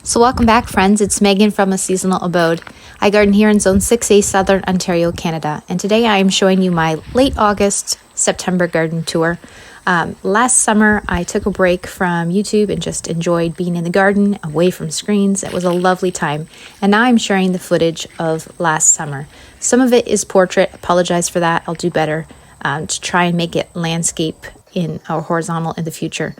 So welcome back, friends. It's Megan from A Seasonal Abode. I garden here in Zone 6A, Southern Ontario, Canada. And today I am showing you my late August, September garden tour. Last summer, I took a break from YouTube and just enjoyed being in the garden, away from screens. It was a lovely time. And now I'm sharing the footage of last summer. Some of it is portrait. Apologize for that. I'll do better to try and make it landscape or horizontal in the future.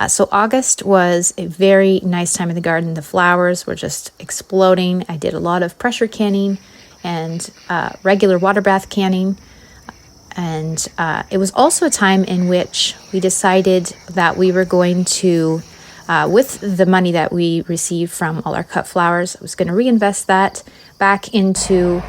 So August was a very nice time in the garden. The flowers were just exploding. I did a lot of pressure canning and regular water bath canning. And it was also a time in which we decided that we were going to, with the money that we received from all our cut flowers, I was going to reinvest that back into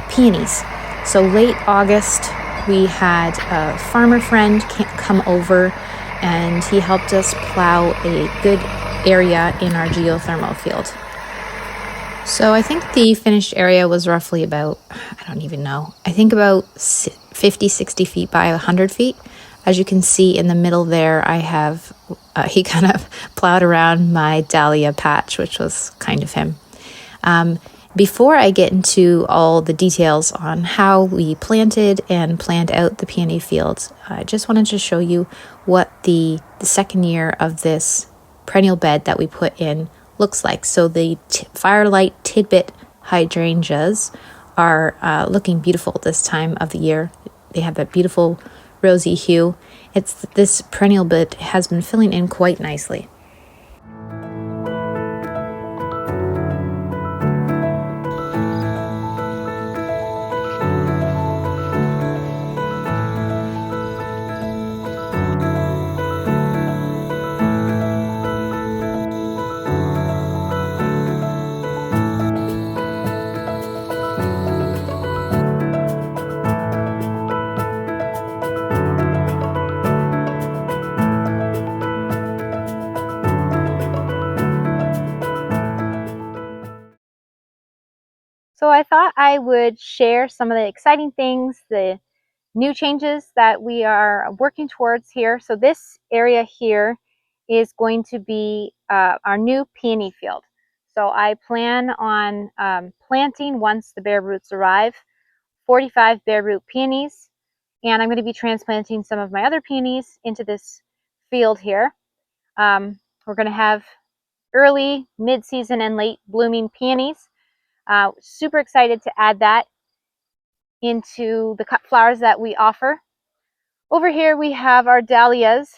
peonies. So late August, we had a farmer friend come over, and he helped us plow a good area in our geothermal field. So I think the finished area was roughly about, I don't even know, I think about 50, 60 feet by 100 feet. As you can see in the middle there, I have, he kind of plowed around my dahlia patch, which was kind of him. Before I get into all the details on how we planted and planned out the peony fields, I just wanted to show you what the second year of this perennial bed that we put in looks like. So the firelight tidbit hydrangeas are looking beautiful this time of the year. They have that beautiful rosy hue. This perennial bed has been filling in quite nicely. So I thought I would share some of the exciting things, the new changes that we are working towards here. So this area here is going to be our new peony field. So I plan on planting, once the bare roots arrive, 45 bare root peonies. And I'm going to be transplanting some of my other peonies into this field here. We're going to have early, mid-season, and late blooming peonies. Super excited to add that into the cut flowers that we offer. Over here we have our dahlias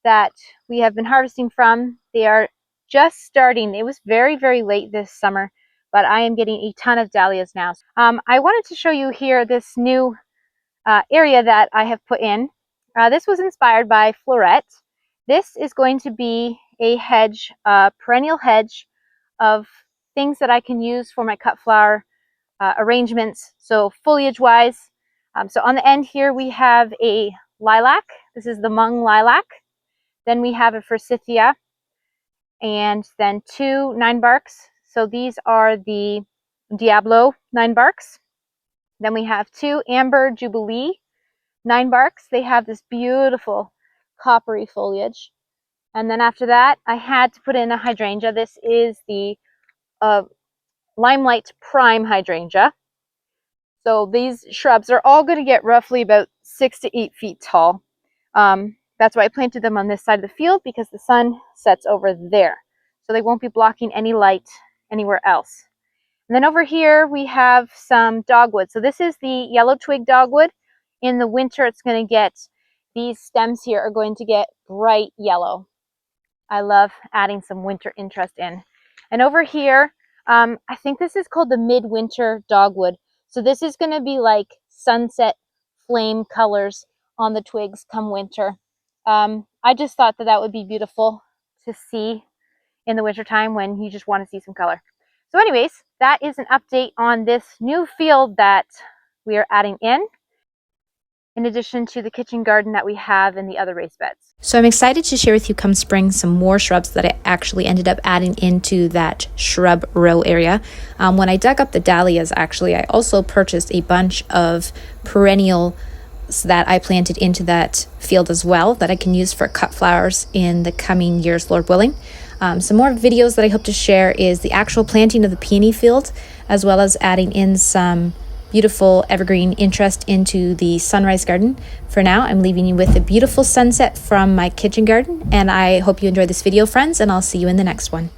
that we have been harvesting from. They are just starting. It was very, very late this summer, but I am getting a ton of dahlias now. I wanted to show you here this new area that I have put in. This was inspired by Floret. This is going to be a hedge, a perennial hedge of things that I can use for my cut flower arrangements. So foliage wise, so on the end here we have a lilac. This is the mung lilac. Then we have a forsythia, and then 2 ninebarks. So these are the Diablo ninebarks. Then we have 2 amber jubilee ninebarks. They have this beautiful coppery foliage. And then after that, I had to put in a hydrangea. This is the Limelight Prime hydrangea. So these shrubs are all going to get roughly about 6 to 8 feet tall. That's why I planted them on this side of the field, because the sun sets over there. So they won't be blocking any light anywhere else. And then over here we have some dogwood. So this is the yellow twig dogwood. In the winter it's going to get, these stems here are going to get bright yellow. I love adding some winter interest in. And over here, I think this is called the midwinter dogwood. So this is going to be like sunset flame colors on the twigs come winter. I just thought that would be beautiful to see in the wintertime when you just want to see some color. So anyways, that is an update on this new field that we are adding in addition to the kitchen garden that we have in the other raised beds. So I'm excited to share with you come spring some more shrubs that I actually ended up adding into that shrub row area. When I dug up the dahlias, actually, I also purchased a bunch of perennial that I planted into that field as well, that I can use for cut flowers in the coming years, Lord willing. Some more videos that I hope to share is the actual planting of the peony field, as well as adding in some beautiful evergreen interest into the sunrise garden. For now, I'm leaving you with a beautiful sunset from my kitchen garden, and I hope you enjoyed this video, friends, and I'll see you in the next one.